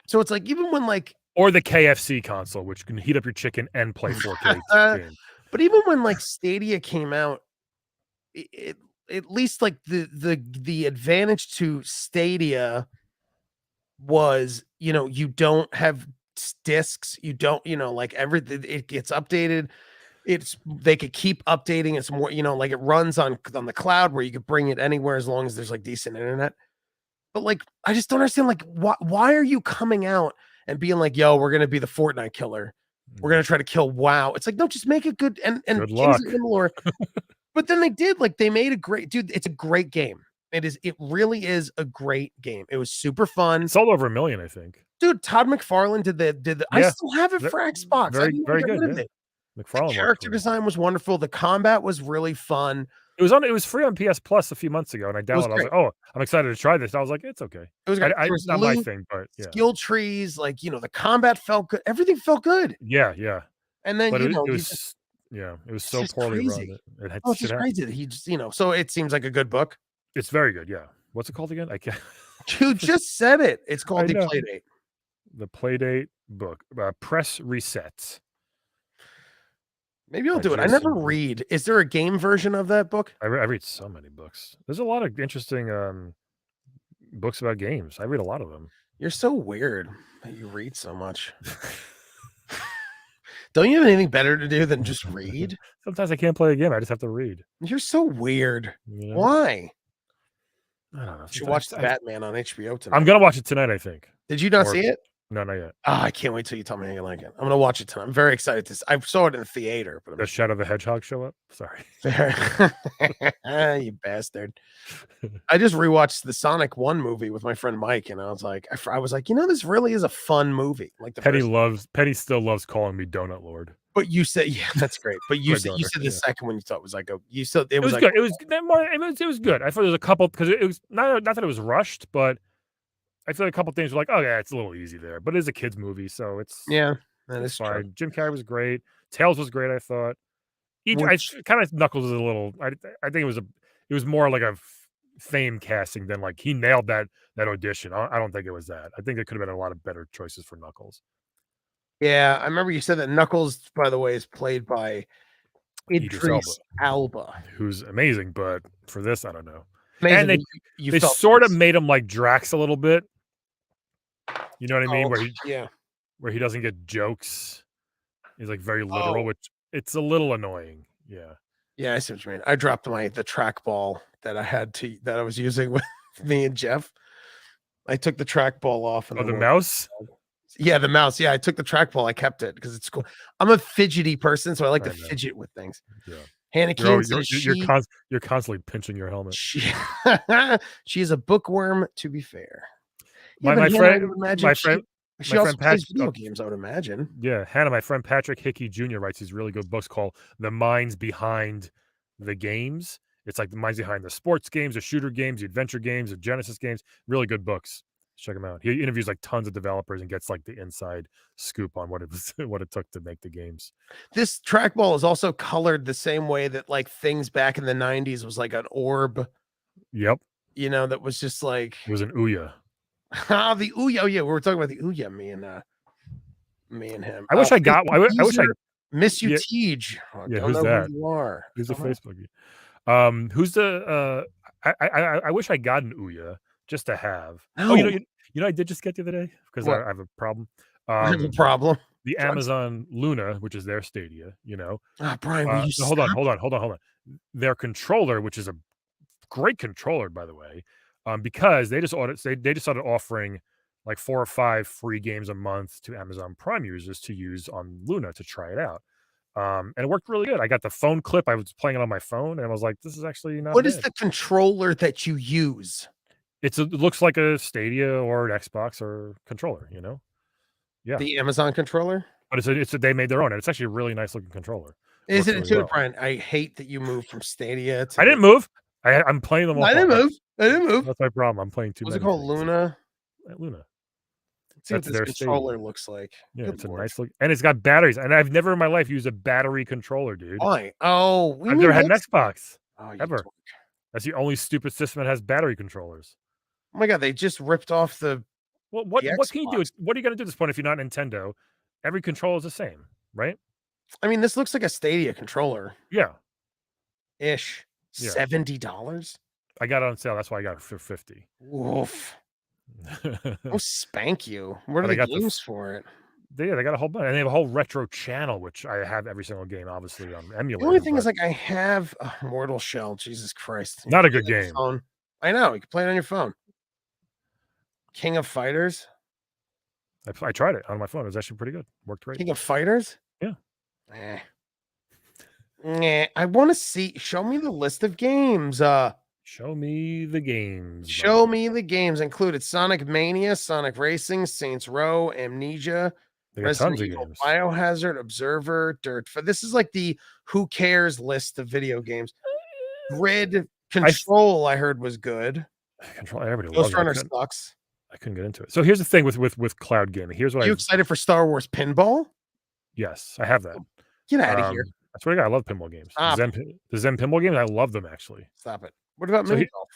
So it's like even when like, Or the KFC console, which can heat up your chicken and play 4K games. but even when like Stadia came out, it at least like the advantage to Stadia was, you know, you don't have discs, you don't, you know, like everything it gets updated. It's they could keep updating. It's more, you know, like it runs on the cloud where you could bring it anywhere as long as there's like decent internet. But like, I just don't understand. Like, why are you coming out and being like, "Yo, we're gonna be the Fortnite killer. We're gonna try to kill WoW." It's like, no, just make it good. And Good Kings luck. of Amalur. But then they did like they made a great dude. It's a great game. It is. It really is a great game. It was super fun, Sold over 1,000,000, I think. dude. Todd McFarlane did the. I Yeah, still have it ve for Xbox. I very, didn't even very get good, rid of yeah. it. The McFarlane worked character for it. design was wonderful. The combat was really fun. It was free on PS Plus a few months ago, and I It was downloaded it. I was great. like, "Oh, I'm excited to try this." I was like, "It's okay." It was great. There was Not my loot, thing, but yeah. skill trees, like, you know, the combat felt good. Everything felt good. Yeah, yeah. And then, But you know, it you just was yeah, it was it's so just poorly run crazy. that it had Oh, it's shit just happen. crazy that he just, you know, so it seems like a good book. It's very good, yeah. What's it called again? I can't You just said it. It's I called The know. Playdate. The Playdate book, Press Resets Maybe I'll by do it. I never Jason. read. Is there a game version of that book? I read so many books. There's a lot of interesting, books about games. I read a lot of them. You're so weird that you read so much. Don't you have anything better to do than just read? Sometimes I can't play a game, I just have to read, You're so weird. you know? Why? I don't know. You should Sometimes watch The I Batman on HBO I'm tonight. gonna watch it tonight, I think. Did you not Or see it? no, not yet. Oh, I can't wait till you tell me how you like it. I'm gonna watch it tonight. I'm very excited to I saw it in the theater, but I'm Does Shadow the Hedgehog show up? Sorry. you bastard. I just rewatched the Sonic 1 movie with my friend Mike, and I was like, I was like, you know, this really is a fun movie. Like the first, Penny still loves calling me Donut Lord. but you said, yeah, that's great. But you My said daughter, the yeah. second one you thought was like, you said it It was was like, good. It was it was good. I thought there was a couple because it was not that it was rushed, but I feel like a couple things were like, oh yeah, it's a little easy there. But it is a kids movie, so yeah, that it's is true. fine. Jim Carrey was great. Tails was great. I thought. Which- Kind of Knuckles was a little. I think it was more like a fame casting than like he nailed that audition. I don't think it was that. I think it could have been a lot of better choices for Knuckles. Yeah, I remember you said that Knuckles, by the way, is played by Idris Idris Elba. Who's amazing, but for this, I don't know. Amazing, And but you they felt sort of this. made him like Drax a little bit. You know what I mean? Oh, Where he doesn't get jokes. He's like very literal, Oh. which it's a little annoying. Yeah. Yeah, I see what you mean. I dropped the trackball that I was using with me and Jeff. I took the trackball off and Oh, I the went- mouse? Yeah, the mouse. Yeah, I took the trackball. I kept it because it's cool. I'm a fidgety person, so I like to I know. fidget with things. Yeah. Hannah Keene says You're constantly pinching your helmet. she is a bookworm, to be fair. My but Hannah, I friend- would imagine my she friend- also friend plays Pat- video games, I would imagine. Yeah, Hannah, my friend Patrick Hickey Jr. writes these really good books called The Minds Behind the Games. It's like the minds behind the sports games, the shooter games, the adventure games, the Genesis games. Really good books. Check them out. He interviews like tons of developers and gets like the inside scoop on what it was, what it took to make the games. This trackball is also colored the same way that like things back in the 90s was like an orb, Yep, you know, that was just like it was an Ouya. the Ouya. Oh yeah, we were talking about the Ouya, me and him. I wish I got. I wish I. Miss you, Yeah. Tej. I Yeah, don't who's know that? who you are. Who's the Don't know. Facebook? Who's the? I wish I got an Ouya just to have. Oh, No. I did just get the other day because What? I have a problem. I have a Um, problem. the Drugs? Amazon Luna, which is their Stadia, Brian, will you no, hold on, stop? hold on. Their controller, which is a great controller, by the way, because they just started offering like 4 or 5 free games a month to Amazon Prime users to use on Luna to try it out. And it worked really good. I got the phone clip. I was playing it on my phone, and I was like, "This is actually not What is bad." the controller that you use? It looks like a Stadia or an Xbox or controller, you know? Yeah, The Amazon controller? but they made their own, and it's actually a really nice looking controller. Works Isn't it really too, well. Brian? I hate that you moved from Stadia to I the didn't move. I'm playing them I all. didn't move. I didn't move. That's my problem. I'm playing too What's it many called? things. Luna? Luna. Let's see what That's this their Stadia. controller looks like. Yeah, Good it's a lord. nice look, and it's got batteries, and I've never in my life used a battery controller, dude. Why? Oh, we I've mean never had an X Xbox, Oh, you ever. dork. That's the only stupid system that has battery controllers. Oh my god, they just ripped off the Well, the what can you do? Xbox. What are you gonna do at this point if you're not Nintendo? Every controller is the same, right? I mean, this looks like a Stadia controller-ish. Yeah, yeah. $70? I got it on sale. That's why I got it for 50. Woof. But Oh, spank you. What are I the got the games for it? they got a whole bunch, and they have a whole retro channel, which I have every single game, obviously on The only emulator, thing is, but like, I have Mortal Shell, Jesus Christ. You not a play good it on your game. phone. I know, you can play it on your phone. King of Fighters? I tried it on my phone. It was actually pretty good. Worked great. King of Fighters? Yeah. Eh. Nah, I wanna see show me the list of games, Show me the games, show buddy. me the games included Sonic Mania, Sonic Racing, Saints Row, Amnesia, They got Resident tons of Evil, games. Biohazard, Observer, Dirt. This is like the who cares list of video games. Grid I f Control, I heard was good. Control everybody loves Ghost it. Runner sucks. I couldn't get into it. So here's the thing with cloud gaming. Here's what Are you I've excited for Star Wars Pinball? yes, I have that. Get out of here. I swear to God, I love pinball games. Stop. The Zen pinball games, I love them actually. Stop it. What about So mini he golf?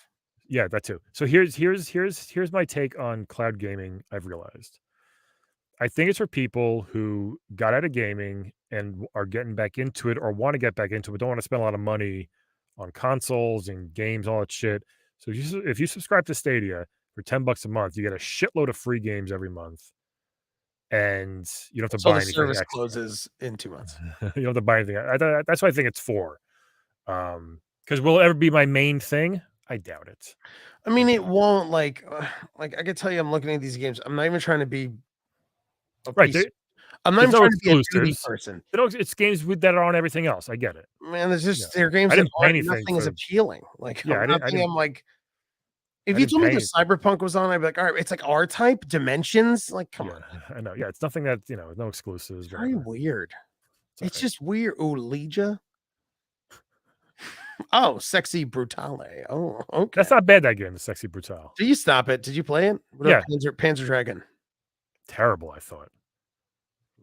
yeah, that too. So here's my take on cloud gaming, I've realized. I think it's for people who got out of gaming and are getting back into it or wanna get back into it, but don't wanna spend a lot of money on consoles and games, all that shit. So if you subscribe to Stadia for $10 a month, you get a shitload of free games every month, and you don't have to So the buy anything service extra. closes in 2 months. You don't have to buy anything. That's what I think it's for. Because will it ever be my main thing? I doubt it. I mean, I it doubt it. won't like I can tell you I'm looking at these games. I'm not even trying to be a Right, piece I'm not there's even no trying to be a duty exclusives. person. It's games that are on everything else. I get it. Man, there's Yeah. just there are games I that didn't pay aren't anything nothing is for appealing. Like, yeah, I'm like if I you didn't told me pay the any Cyberpunk was on, I'd be like, "All right, it's like R-Type, Dimensions." Like, come yeah, on. I know. Yeah, it's nothing that, no exclusives, Very whatever. weird. It's It's alright. just weird. Ooh, Legia. Oh, Sexy Brutale. Oh, okay. That's not bad, that game, the Sexy Brutale. Do you stop it? Did you play it? What Yeah. about Panzer Dragon? Terrible, I thought.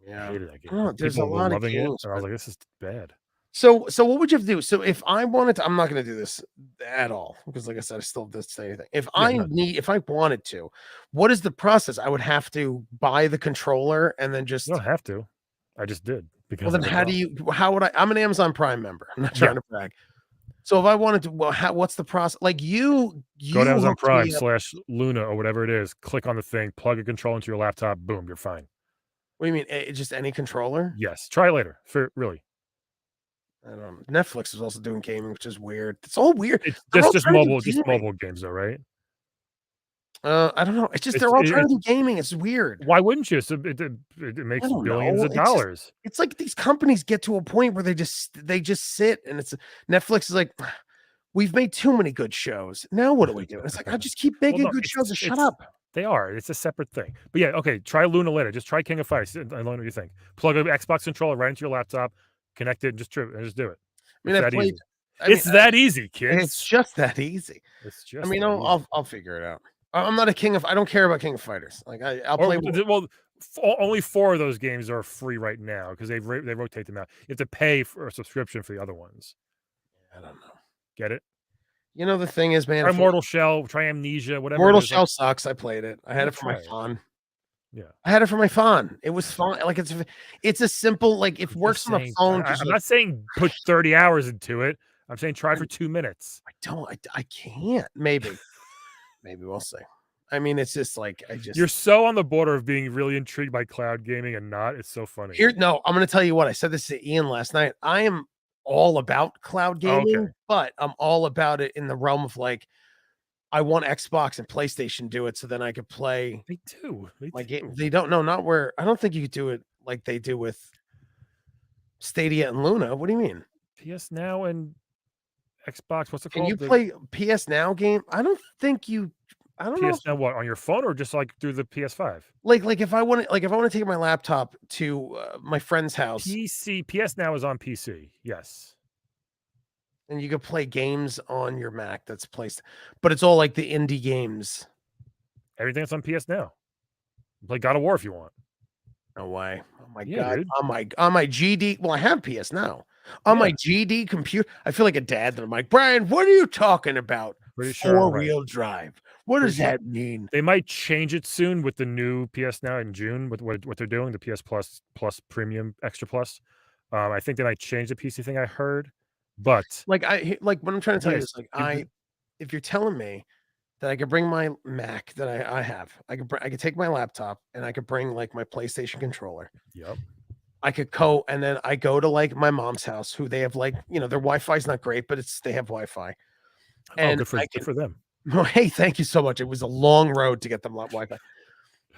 I Yeah. hated that game. Oh, there's a People were lot of loving it, games, and I was but like, "This is bad." so what would you have to do? So if I wanted to, I'm not going to do this at all because, like I said, I still have to say anything. Yeah, no, If I wanted to, what is the process? I would have to buy the controller and then you just. don't have to. I just did Well, because then of the problem. how would I? I'm an Amazon Prime member. I'm not Yeah. trying to brag. So if I wanted to, well, what's the process? Like Go to you Amazon hooked me Prime up. / Luna or whatever it is, click on the thing, plug a controller into your laptop, boom, you're fine. What do you mean? Just any controller? Yes, try it later. For really. I don't know. Netflix is also doing gaming, which is weird. It's all weird. It's They're all just trying to do mobile gaming. games though, right? I don't know. It's just It's they're all it trying to it's do gaming. It's weird. why wouldn't you? So it I makes don't billions know. of dollars. It's like these companies get to a point where they just sit and it's Netflix is like, we've made too many good shows. Now what do we do? And it's like, I just keep Well, making no, good shows and shut it's up. they are. It's a separate thing. But yeah, okay, try Luna later. Just try King of Fighters and learn what you think. Plug an Xbox controller right into your laptop, connect it, and just do it. I mean, It's I've that played. easy. I mean, It's that easy, it's kids. just that easy. It's I just mean, that easy. I'll figure it out. I'm not a king of. I don't care about King of Fighters. Like I'll play. Well, only 4 of those games are free right now because they rotate them out. You have to pay for a subscription for the other ones. I don't know. Get it? You know the thing is, man. Try Mortal Shell, try Amnesia, whatever. Mortal it is, Shell sucks. I played it. I had it for my try it. fun. Yeah, I had it for my fun. It was fun. Like it's a simple like it works on the phone. I'm not saying put 30 hours into it. I'm saying try for 2 minutes. I can't. Maybe we'll see. I mean, it's just like You're so on the border of being really intrigued by cloud gaming and not. It's so funny. No, I'm going to tell you what. I said this to Ian last night. I am all about cloud gaming, but I'm all about it in the realm of like, I want Xbox and PlayStation do it so then I could play. They do. Game. They don't know, not where. I don't think you could do it like they do with Stadia and Luna. What do you mean? PS Now and Xbox. What's it Can called? you play PS Now game? I don't think you. I don't know. PS Now what, on your phone or just like through the PS5? Like if I want to take my laptop to my friend's house. PS Now is on PC. Yes. And you could play games on your Mac that's placed, but it's all like the indie games. Everything that's on PS Now. Play God of War if you want. No way. Oh my God. Dude. On my GD. Well, I have PS Now. On my GD computer. I feel like a dad that I'm like, Brian, what are you talking about? Pretty sure. Four-wheel drive. What does that mean? They might change it soon with the new PS Now in June with what they're doing, the PS Plus Premium Extra Plus. I think they might change the PC thing I heard. But like what I'm trying to tell you is like if you're telling me that I could bring my Mac that I have, I could take my laptop and I could bring like my PlayStation controller. Yep. I could and then I go to like my mom's house, who they have like, their Wi-Fi is not great, but they have Wi-Fi. And good for them. Oh, hey, thank you so much. It was a long road to get them Wi-Fi.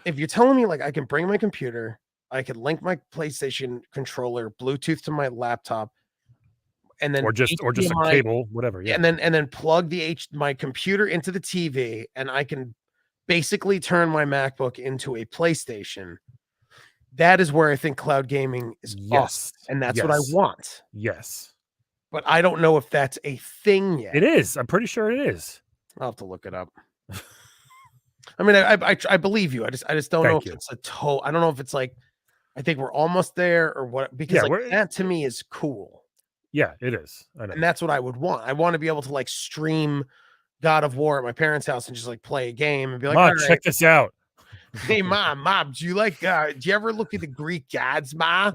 If you're telling me like I can bring my computer, I could link my PlayStation controller, Bluetooth to my laptop, and then or just a cable, whatever. Yeah. And then plug my computer into the TV, and I can basically turn my MacBook into a PlayStation. That is where I think cloud gaming is awesome, and that's what I want. Yes. But I don't know if that's a thing yet. It is. I'm pretty sure it is. I'll have to look it up. I mean, I believe you. I just don't know if it's I don't know if it's like, I think we're almost there or what, because that to me is cool. Yeah, it is. I know. And that's what I would want. I want to be able to like stream God of War at my parents' house and just like play a game and be like, Mom, check this out. Hey, mom, do you ever look at the Greek gods, Ma?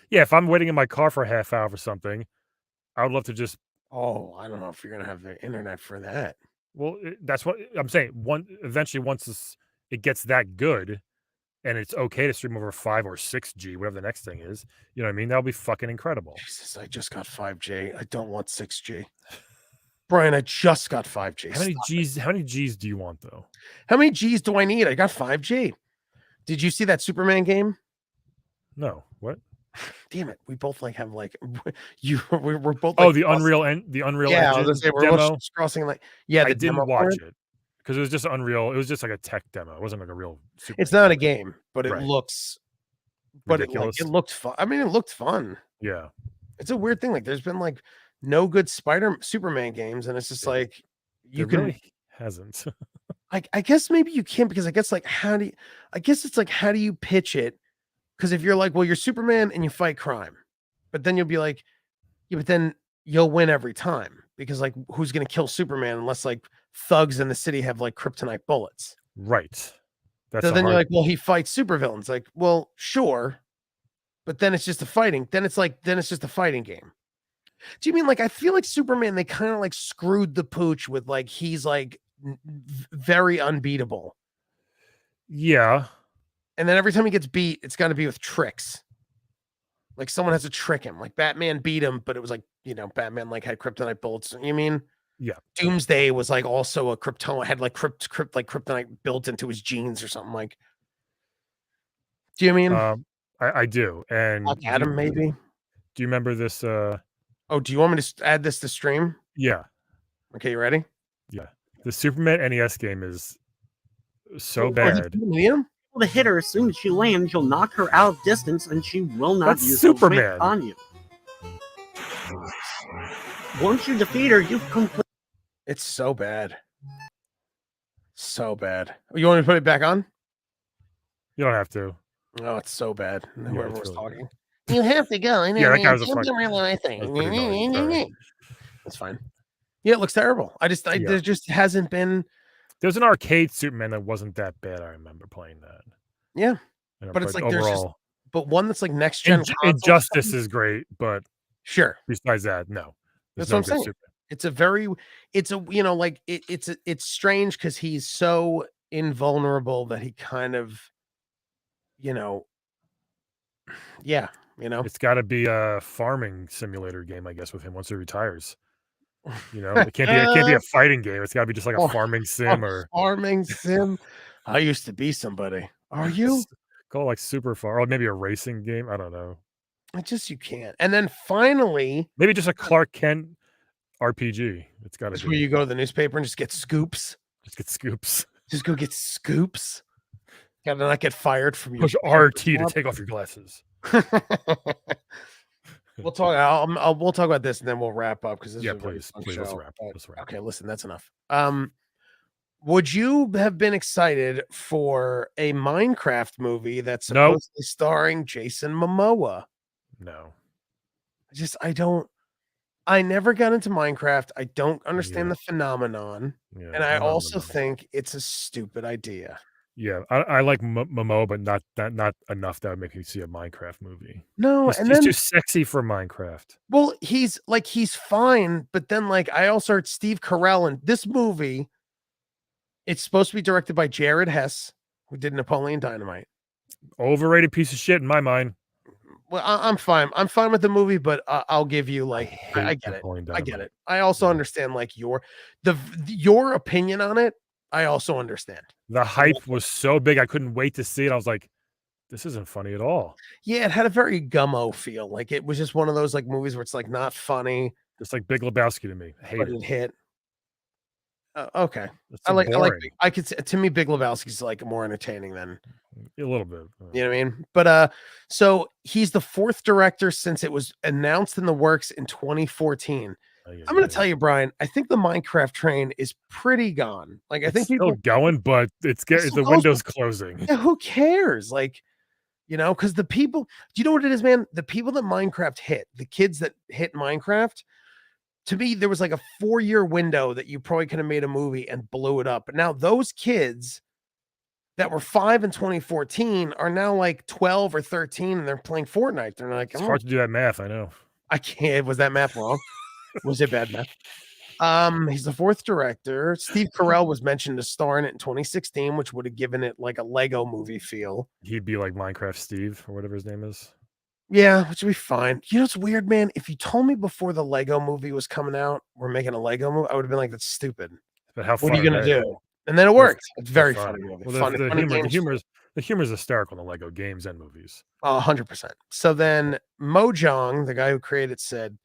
Yeah, if I'm waiting in my car for a half hour for something, I would love to just. Oh, I don't know if you're gonna have the internet for that. Well, that's what I'm saying. Eventually, once it gets that good, and it's okay to stream over 5 or 6G, whatever the next thing is, you know what I mean? That'll be fucking incredible. Jesus, I just got 5G. I don't want 6G. Brian, I just got 5G. How many G's do you want though? How many G's do I need? I got 5G. Did you see that Superman game? No. What? Damn it! We both have we're both. The Unreal yeah, Engine we're both crossing I didn't watch it because it was just Unreal. It was just like a tech demo. It wasn't like a real. It's not a game, but it looks. Ridiculous. But it looked fun. I mean, it looked fun. Yeah, it's a weird thing. Like, there's been no good Superman games, and it's just like really hasn't. I guess maybe you can, because I guess how do you pitch it? Because if you're like, well, you're Superman and you fight crime, but then you'll be like, yeah, but then you'll win every time, because who's going to kill Superman unless thugs in the city have kryptonite bullets? Right. So then you're like, well, he fights supervillains. Like, well, sure, but then it's just a fighting. Then it's just a fighting game. Do you mean I feel like Superman, they kind of screwed the pooch with he's very unbeatable. Yeah. And then every time he gets beat, it's got to be with tricks. Someone has to trick him. Batman beat him, but it was Batman had kryptonite bullets. You mean? Yeah. Doomsday was also a kryptonite, had kryptonite built into his genes or something. Do you mean? I do. And Black Adam, maybe. Do you remember this? Do you want me to add this to stream? Yeah. Okay, you ready? Yeah. The Superman NES game is so bad. To hit her as soon as she lands, you'll knock her out of distance, and she will not use Superman on you. Once you defeat her, you've completed. It's so bad. So bad. You want me to put it back on? You don't have to. Oh, it's so bad. Whoever was talking. You have to go. Yeah, that guy was a fucking. That's fine. Yeah, it looks terrible. There just hasn't been. There's an arcade Superman that wasn't that bad. I remember playing that. Yeah, but it's overall, there's but one that's next gen. Injustice is great, but sure. Besides that, no. That's what I'm saying. It's strange because he's so invulnerable that he kind of, It's got to be a farming simulator game, I guess, with him once he retires. It can't be a fighting game. It's got to be just like a farming sim or farming sim. I used to be somebody. Are you? Call it like Super Far, or maybe a racing game. I don't know. You can't. And then finally, maybe just a Clark Kent RPG. It's got to be where you go to the newspaper and just get scoops. Just get scoops. Just go get scoops. Gotta not get fired from you. Push RT to take off your glasses. We'll talk. We'll talk about this and then we'll wrap up because this is please let's wrap. Okay, listen, that's enough. Would you have been excited for a Minecraft movie that's supposedly starring Jason Momoa? No. I never got into Minecraft. I don't understand the phenomenon. Yeah, and I also think it's a stupid idea. Yeah, I like Momoa, but not enough that would make me see a Minecraft movie. No, he's too sexy for Minecraft. Well, he's fine, but then I also heard Steve Carell in this movie. It's supposed to be directed by Jared Hess, who did Napoleon Dynamite. Overrated piece of shit in my mind. Well, I'm fine. I'm fine with the movie, but I'll give you I get it. I get it. I also understand your opinion on it. I also understand. The hype was so big, I couldn't wait to see it. I was like, this isn't funny at all. Yeah, it had a very Gummo feel. It was just one of those movies where it's not funny. It's like Big Lebowski to me. I hate it. Hit. Okay. To me, Big Lebowski's more entertaining than a little bit. You know what I mean? But so he's the fourth director since it was announced in the works in 2014. I'm going to tell you, Brian, I think the Minecraft train is pretty gone. I think people still going, but the window's closing. Yeah, who cares? Because the people, do you know what it is, man? The people that Minecraft hit, the kids that hit Minecraft, to me, there was a 4-year window that you probably could have made a movie and blew it up. But now those kids that were 5 in 2014 are now 12 or 13 and they're playing Fortnite. They're like, it's hard to do that math. I know. I can't. Was that math wrong? Was it bad math? He's the fourth director. Steve Carell was mentioned to star in it in 2016, which would have given it a Lego movie feel. He'd be like Minecraft Steve or whatever his name is. Yeah, which would be fine. It's weird, man. If you told me before the Lego movie was coming out, we're making a Lego movie, I would have been like, that's stupid. But how what are you going to do? And then it worked. It's very funny. Well, the humor is hysterical in the Lego games and movies. 100%. So then Mojang, the guy who created, said,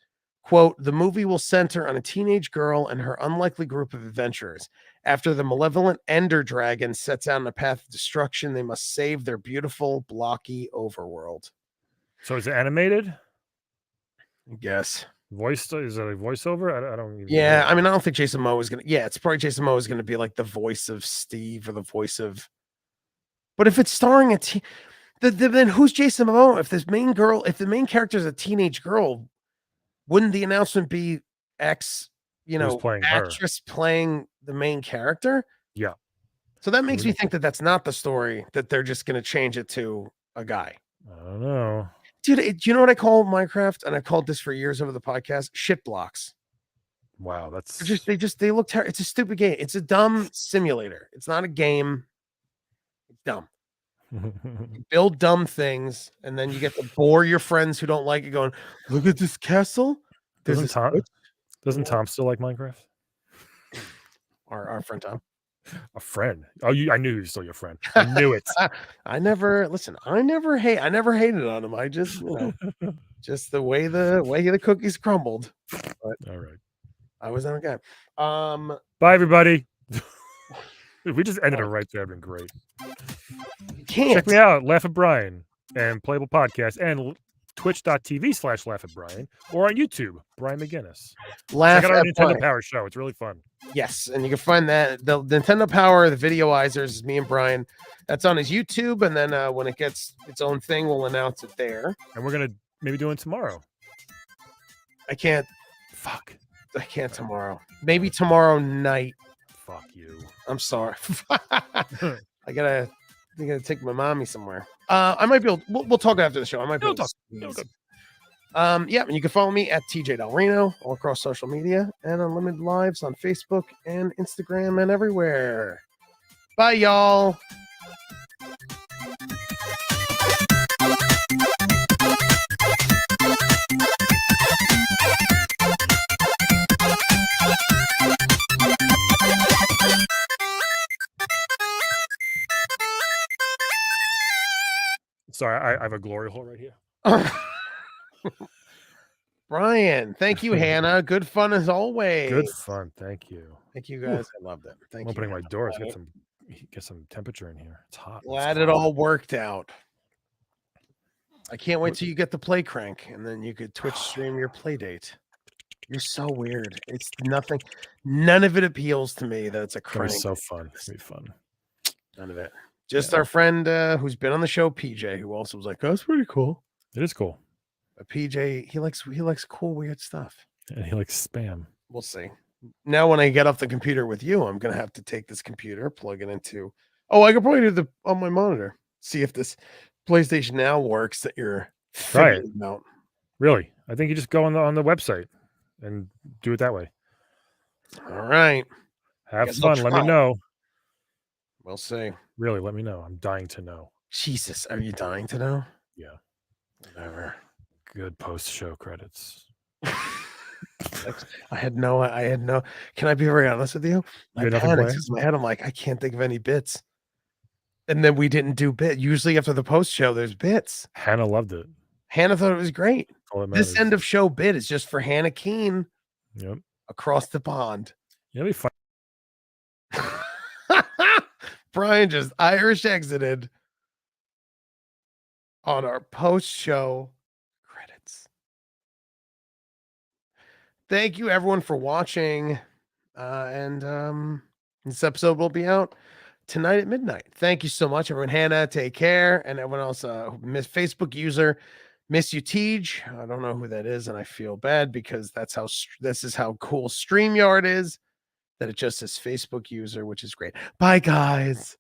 quote, the movie will center on a teenage girl and her unlikely group of adventurers. After the malevolent Ender Dragon sets out on a path of destruction, they must save their beautiful, blocky overworld. So is it animated? I guess. Is it a voiceover? I don't even know. I mean, I don't think Jason Momoa is going to. Yeah, it's probably Jason Momoa is going to be the voice of Steve or the voice of. But if it's starring then who's Jason Momoa? If the main character is a teenage girl, wouldn't the announcement be actress playing the main character? Yeah. So that makes me think that that's not the story, that they're just going to change it to a guy. I don't know. Dude, do you know what I call Minecraft? And I called this for years over the podcast. Shit blocks. Wow, that's they look terrible. It's a stupid game. It's a dumb simulator. It's not a game. It's dumb. You build dumb things, and then you get to bore your friends who don't like it. Going, look at this castle. Doesn't Tom still like Minecraft? Our friend Tom. A friend. Oh, I knew he was still your friend. I knew it. I never hated on him. I just, just the way the cookies crumbled. But all right. I was not a guy. Bye, everybody. If we just ended it right there, it'd been great. You can't. Check me out, Laugh at Brian and Playable Podcast and twitch.tv/Laugh at Brian or on YouTube, Brian McGinnis. Check out our Nintendo Power show. It's really fun. Yes, and you can find that the Nintendo Power, the Videoizers is me and Brian. That's on his YouTube, and then when it gets its own thing, we'll announce it there. And we're gonna maybe do it tomorrow. I can't. Fuck. I can't tomorrow. Maybe tomorrow night. Fuck you. I'm sorry. I gotta take my mommy somewhere. I might be able. We'll talk after the show. I might be able to. Yeah, and you can follow me at TJ Del Reno all across social media and Unlimited Lives on Facebook and Instagram and everywhere. Bye, y'all. Sorry, I have a glory hole right here. Brian, thank you, Hannah. Good fun as always. Good fun. Thank you. Thank you, guys. I loved it. Thank I'm you. opening my Hannah. doors. Get some temperature in here. It's hot. Glad it all worked out. I can't wait till you get the play crank and then you could Twitch stream your play date. You're so weird. It's nothing. None of it appeals to me that it's a It's gonna be crank. so fun. It's gonna be fun. None of it. Just our friend who's been on the show, PJ, who also was like, "Oh, it's pretty cool." It is cool. But PJ, he likes cool, weird stuff. And he likes spam. We'll see. Now, when I get off the computer with you, I'm gonna have to take this computer, plug it into. Oh, I could probably do on my monitor. See if this PlayStation Now works that you're Try it. figuring out. Really? I think you just go on the website and do it that way. All right. Have Guess I'll fun. Let me try. know. We'll see. Really, let me know. I'm dying to know. Jesus, are you dying to know? Yeah. Whatever. Good post-show credits. I had no. Can I be very honest with you? I You had nothing panicked planned? 'cause in my head, I'm like, I can't think of any bits. And then we didn't do bit. Usually after the post show, there's bits. Hannah loved it. Hannah thought it was great. All that This matters. end of show bit is just for Hannah Keen Yep. across the pond. It'll be fun. Brian just Irish exited on our post show credits. Thank you everyone for watching. And this episode will be out tonight at midnight. Thank you so much, everyone. Hannah, take care. And everyone else, Miss Facebook user, Miss You Tej. I don't know who that is, and I feel bad because this is how cool StreamYard is. That it just says Facebook user, which is great. Bye, guys.